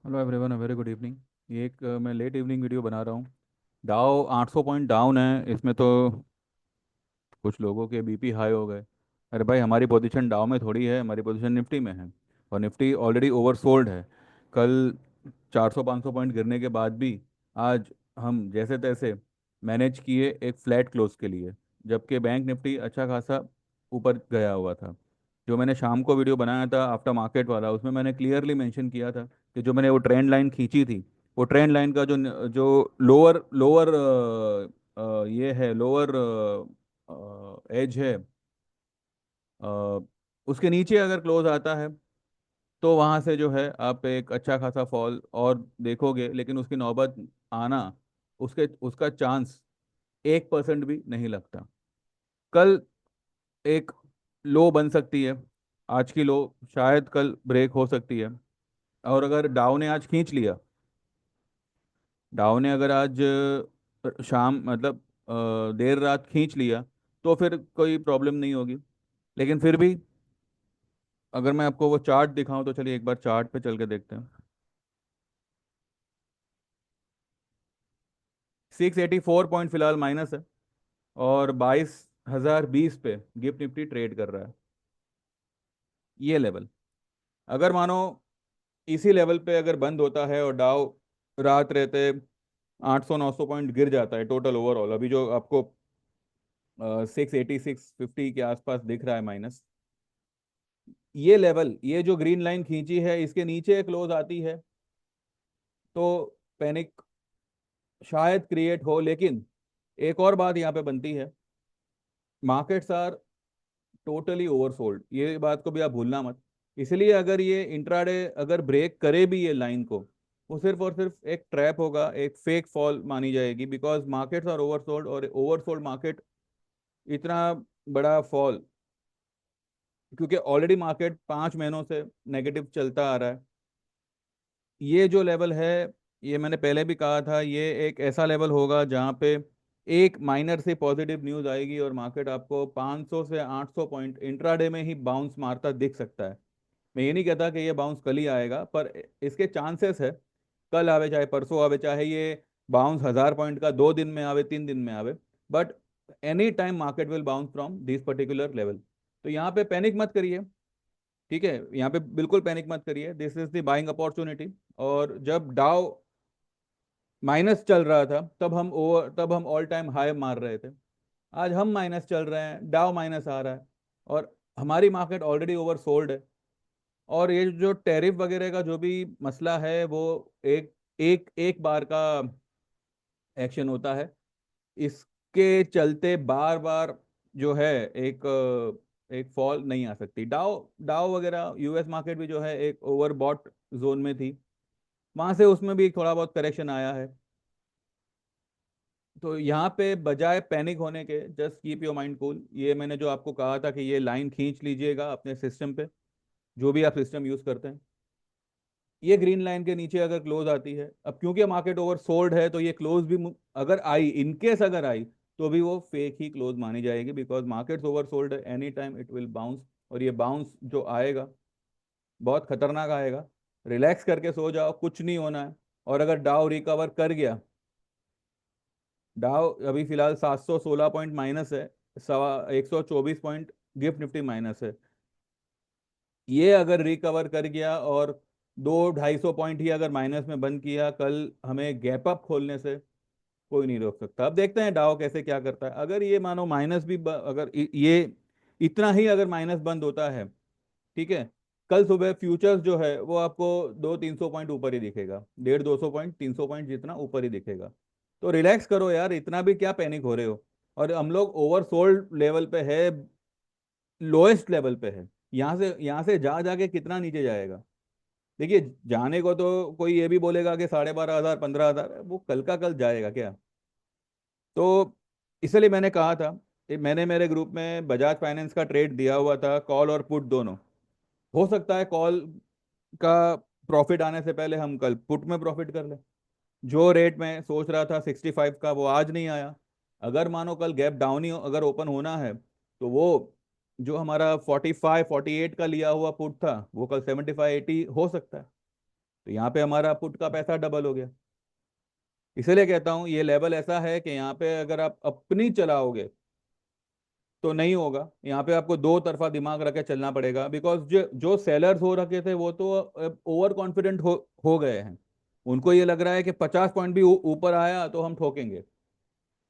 Hello everyone, very good evening. ये एक मैं लेट इवनिंग वीडियो बना रहा हूँ। डाउ 800 पॉइंट डाउन है इसमें तो। कुछ लोगों के बीपी हाई हो गए। अरे भाई, हमारी पोजीशन डाउ में थोड़ी है, हमारी पोजीशन निफ्टी में है। और निफ्टी ऑलरेडी ओवरसोल्ड है। कल 400-500 पॉइंट गिरने के बाद भी आज हम जैसे तैसे मैनेज किए एक फ्लैट क्लोज के लिए। जबकि बैंक निफ्टी अच्छा खासा ऊपर गया हुआ था। जो मैंने शाम को वीडियो बनाया था आफ्टर मार्केट वाला, उसमें मैंने क्लियरली मेंशन किया था कि जो मैंने वो ट्रेंड लाइन खींची थी, वो ट्रेंड लाइन का जो जो लोअर लोअर ये है लोअर एज है, अ, उसके नीचे अगर क्लोज आता है तो वहां से जो है आप एक अच्छा खासा फॉल और देखोगे, लेकिन उसकी नौबत आना, उसके उसका चांस 1% भी नहीं लगता। कल एक लो बन सकती है। आज की लो शायद कल ब्रेक हो सकती है। और अगर डाउ ने आज खींच लिया, डाउ ने अगर आज शाम मतलब देर रात खींच लिया, तो फिर कोई प्रॉब्लम नहीं होगी। लेकिन फिर भी अगर मैं आपको वो चार्ट दिखाऊं तो चलिए एक बार चार्ट पे चल के देखते हैं। 684 पॉइंट फिलहाल माइनस है। और 22,020 पे गिफ्ट निफ्टी ट्रेड कर रहा है। ये लेवल, अगर मानो इसी लेवल पे अगर बंद होता है और डाउ रात रहते 800-900 पॉइंट गिर जाता है टोटल ओवरऑल, अभी जो आपको 686-50 के आसपास दिख रहा है माइनस, ये लेवल, ये जो ग्रीन लाइन खींची है इसके नीचे क्लोज आती है तो पैनिक शायद क्रिएट हो। लेकिन एक और बात यहाँ पे बनती है, मार्केट्स आर टोटली ओवरसोल्ड, ये बात को भी आप भूलना मत। इसलिए अगर ये इंट्राडे अगर ब्रेक करे भी ये लाइन को, वो सिर्फ और सिर्फ एक ट्रैप होगा, एक फेक फॉल मानी जाएगी, बिकॉज मार्केट्स आर ओवरसोल्ड। और ओवरसोल्ड मार्केट इतना बड़ा फॉल, क्योंकि ऑलरेडी मार्केट 5 महीनों से नेगेटिव चलता आ रहा है। ये जो लेवल है, ये मैंने पहले भी कहा था, ये एक ऐसा लेवल होगा जहाँ पे एक माइनर से पॉजिटिव न्यूज़ आएगी और मार्केट आपको 500 से 800 पॉइंट इंट्राडे में ही बाउंस मारता दिख सकता है। मैं ये नहीं कहता कि ये बाउंस कल ही आएगा, पर इसके चांसेस है। कल आवे चाहे परसों आवे, चाहे ये बाउंस 1,000 पॉइंट का 2 दिन में आवे, 3 दिन में आवे, but any time market will bounce from this particular level. तो यहाँ पे पैनिक मत करिए। ठीक है, यहाँ पे बिल्कुल पैनिक मत करिए, this is the buying opportunity. और जब डाउ माइनस चल रहा था तब हम ऑल टाइम हाई मार रहे थे। आज हम माइनस चल रहे हैं, डाउ माइनस आ रहा है, और हमारी मार्केट ऑलरेडी ओवर सोल्ड है। और ये जो टैरिफ वगैरह का जो भी मसला है, वो एक एक एक बार का एक्शन होता है। इसके चलते बार बार जो है एक एक फॉल नहीं आ सकती। डाउ डाउ वगैरह यूएस मार्केट भी जो है एक ओवरबॉट जोन में थी, वहां से उसमें भी एक थोड़ा बहुत करेक्शन आया है। तो यहाँ पे बजाय पैनिक होने के, just keep your mind cool. ये मैंने जो आपको कहा था कि ये लाइन खींच लीजिएगा अपने सिस्टम पे, जो भी आप सिस्टम यूज करते हैं। ये ग्रीन लाइन के नीचे अगर क्लोज आती है, अब क्योंकि मार्केट ओवर सोल्ड है तो ये क्लोज भी अगर आई, इनकेस अगर आई, तो भी वो फेक ही क्लोज मानी जाएगी, बिकॉज मार्केट ओवर सोल्ड है, any time it will bounce. और ये बाउंस जो आएगा बहुत खतरनाक आएगा। रिलैक्स करके सो जाओ, कुछ नहीं होना है। और अगर डाउ रिकवर कर गया, डाउ अभी फिलहाल 716 पॉइंट माइनस है, सवा 124 पॉइंट गिफ्ट निफ्टी माइनस है। ये अगर रिकवर कर गया और 200-250 पॉइंट ही अगर माइनस में बंद किया, कल हमें गैप अप खोलने से कोई नहीं रोक सकता। अब देखते हैं डाउ कैसे क्या करता है। अगर ये मानो माइनस भी अगर ये इतना ही अगर माइनस बंद होता है, ठीक है, कल सुबह फ्यूचर्स जो है वो आपको 200-300 पॉइंट ऊपर ही दिखेगा, 150-200 पॉइंट 300 पॉइंट जितना ऊपर ही दिखेगा। तो रिलैक्स करो यार, इतना भी क्या पैनिक हो रहे हो। और हम लोग ओवरसोल्ड लेवल पे है, लोएस्ट लेवल पे है। यहाँ से जा जाके कितना नीचे जाएगा। देखिए, जाने को तो कोई ये भी बोलेगा कि 12,500 15,000, वो कल का कल जाएगा क्या। तो इसलिए मैंने कहा था, मैंने मेरे ग्रुप में बजाज फाइनेंस का ट्रेड दिया हुआ था, कॉल और पुट दोनों। हो सकता है कॉल का प्रॉफिट आने से पहले हम कल पुट में प्रॉफिट कर लें। जो रेट में सोच रहा था 65 का, वो आज नहीं आया। अगर मानो कल गैप डाउन ही अगर ओपन होना है, तो वो जो हमारा 45-48 का लिया हुआ पुट था, वो कल 75-80 हो सकता है। तो यहाँ पे हमारा पुट का पैसा डबल हो गया। इसलिए कहता हूँ ये लेवल ऐसा है कि यहाँ पे अगर आप अपनी चलाओगे तो नहीं होगा। यहाँ पे आपको दो तरफा दिमाग रख के चलना पड़ेगा, बिकॉज जो जो सेलर्स हो रखे थे वो तो ओवर कॉन्फिडेंट हो गए हैं। उनको ये लग रहा है कि 50 पॉइंट भी ऊपर आया तो हम ठोकेंगे।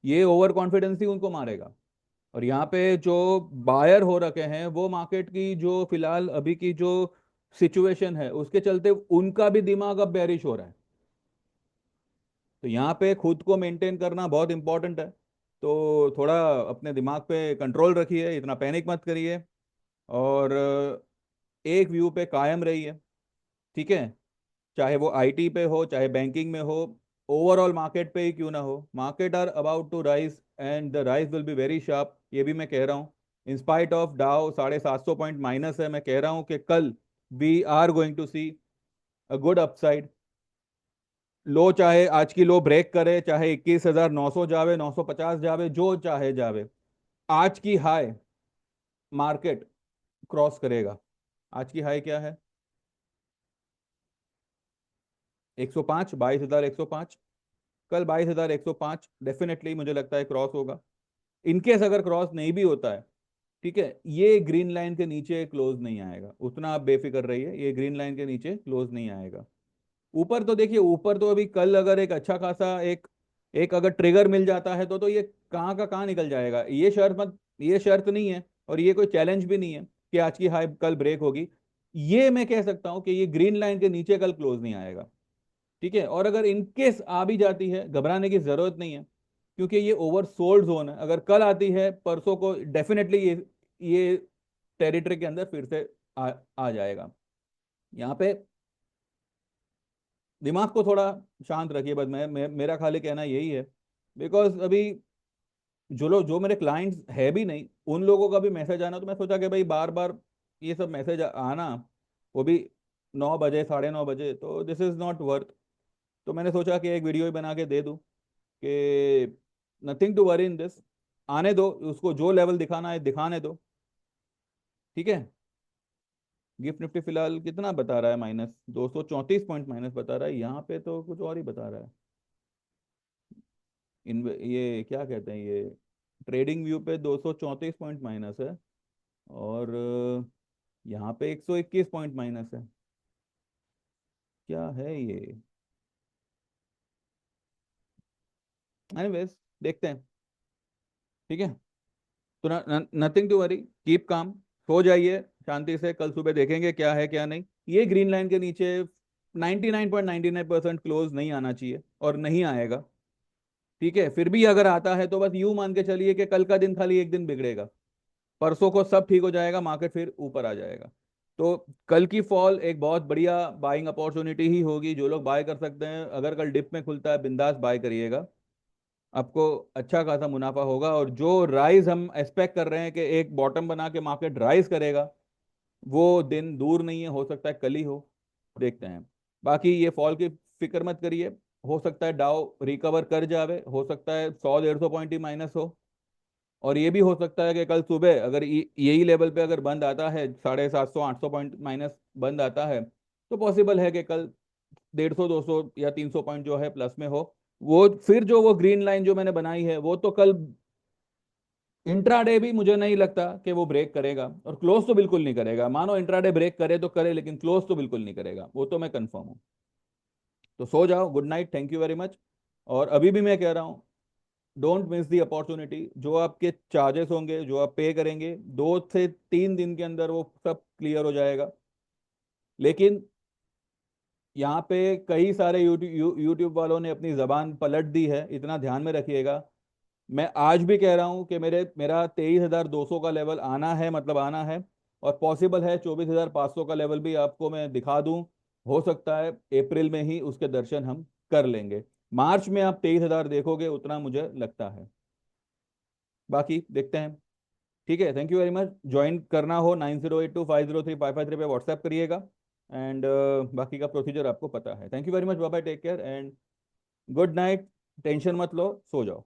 ये ओवर कॉन्फिडेंस ही उनको मारेगा। और यहाँ पे जो बायर हो रखे हैं वो मार्केट की जो फिलहाल अभी की जो सिचुएशन है उसके चलते उनका भी दिमाग अब बेरिश हो रहा है। तो यहाँ पे खुद को मेंटेन करना बहुत इंपॉर्टेंट है। तो थोड़ा अपने दिमाग पे कंट्रोल रखिए, इतना पैनिक मत करिए, और एक व्यू पे कायम रहिए। ठीक है, चाहे वो आईटी पे हो चाहे बैंकिंग में हो, ओवरऑल मार्केट पे ही क्यों ना हो, market are about to rise and the rise will be very sharp. ये भी मैं कह रहा हूँ। इन स्पाइट ऑफ डाउ 750 पॉइंट माइनस है, मैं कह रहा हूँ कि कल we are going to see a good upside. लो चाहे आज की लो ब्रेक करे, चाहे 21,900 जावे, 950 जावे, जो चाहे जावे, आज की हाई मार्केट क्रॉस करेगा। आज की हाई क्या है? 105, 22,105। कल 22,105 डेफिनेटली मुझे लगता है क्रॉस होगा। इनकेस अगर क्रॉस नहीं भी होता है, ठीक है, ये ग्रीन लाइन के नीचे क्लोज नहीं आएगा, उतना आप बेफिक्र रहिए, ये ग्रीन लाइन के नीचे क्लोज नहीं आएगा। ऊपर तो देखिए, ऊपर तो अभी कल अगर एक अच्छा खासा एक एक अगर ट्रिगर मिल जाता है तो ये कहाँ का कहाँ निकल जाएगा। ये शर्त नहीं है और ये कोई चैलेंज भी नहीं है कि आज की हाई कल ब्रेक होगी। ये मैं कह सकता हूं कि ये ग्रीन लाइन के नीचे कल क्लोज नहीं आएगा। ठीक है, और अगर इनकेस आ भी जाती है, घबराने की जरूरत नहीं है, क्योंकि ये ओवर सोल्ड जोन है। अगर कल आती है, परसों को डेफिनेटली ये टेरिटरी के अंदर फिर से आ जाएगा। यहाँ पे दिमाग को थोड़ा शांत रखिए, बस मेरा खाली कहना यही है। बिकॉज अभी जो मेरे क्लाइंट्स है भी नहीं, उन लोगों का भी मैसेज आना, तो मैं सोचा कि भाई बार बार ये सब मैसेज आना, वो भी 9 बजे, 9:30 बजे, तो दिस इज नॉट वर्थ। तो मैंने सोचा कि एक वीडियो ही बना के दे दूं कि nothing to worry in this. आने दो उसको, जो लेवल दिखाना है दिखाने दो। ठीक है। गिफ्ट निफ्टी फिलहाल कितना बता रहा है? -234 पॉइंट माइनस बता रहा है। यहाँ पे तो कुछ और ही बता रहा है। इन ये क्या कहते हैं, ये ट्रेडिंग व्यू पे 234 पॉइंट माइनस है, और यहाँ पे 121 पॉइंट माइनस है। क्या है ये? एनीवेज, देखते हैं। ठीक है, तो nothing to worry, keep calm, सो जाइए शांति से। कल सुबह देखेंगे क्या है क्या नहीं। ये ग्रीन लाइन के नीचे 99.99% क्लोज नहीं आना चाहिए, और नहीं आएगा। ठीक है, फिर भी अगर आता है तो बस यूं मान के चलिए कि कल का दिन खाली एक दिन बिगड़ेगा, परसों को सब ठीक हो जाएगा, मार्केट फिर ऊपर आ जाएगा। तो कल की फॉल एक बहुत बढ़िया बाइंग अपॉर्चुनिटी ही होगी। जो लोग बाय कर सकते हैं, अगर कल डिप में खुलता है, बिंदास बाय करिएगा, आपको अच्छा खासा मुनाफा होगा। और जो राइज हम एक्सपेक्ट कर रहे हैं कि एक बॉटम बना के मार्केट राइज करेगा, वो दिन दूर नहीं है, हो सकता है कल ही हो। देखते हैं। बाकी ये फॉल की फिक्र मत करिए। हो सकता है डाउ रिकवर कर जावे, हो सकता है 100-150 पॉइंट ही माइनस हो, और ये भी हो सकता है कि कल सुबह अगर यही लेवल पे अगर बंद आता है, 750-800 पॉइंट माइनस बंद आता है, तो पॉसिबल है कि कल 150, 200 या 300 पॉइंट जो है प्लस में हो। वो फिर जो वो ग्रीन लाइन जो मैंने बनाई है, वो तो कल इंट्राडे भी मुझे नहीं लगता कि वो ब्रेक करेगा, और क्लोज तो बिल्कुल नहीं करेगा। मानो इंट्राडे ब्रेक करे तो करे, लेकिन क्लोज तो बिल्कुल नहीं करेगा, वो तो मैं कंफर्म हूँ। तो सो जाओ, good night, thank you very much. और अभी भी मैं कह रहा हूँ, डोंट मिस दी अपॉर्चुनिटी। जो आपके चार्जेस होंगे, जो आप पे करेंगे, 2 से 3 दिन के अंदर वो सब क्लियर हो जाएगा। लेकिन यहाँ पे कई सारे यूट्यूब वालों ने अपनी जबान पलट दी है, इतना ध्यान में रखिएगा। मैं आज भी कह रहा हूँ कि मेरा 23,200 का लेवल आना है, मतलब आना है। और पॉसिबल है 24,500 का लेवल भी आपको मैं दिखा दूं। हो सकता है अप्रैल में ही उसके दर्शन हम कर लेंगे। मार्च में आप 23,000 देखोगे, उतना मुझे लगता है। बाकी देखते हैं। ठीक है, thank you very much. Join करना हो 9082503553 पे व्हाट्सएप करिएगा। एंड बाकी का प्रोसीजर आपको पता है। Thank you very much, bye bye, take care and good night. Tension मत लो, सो जाओ।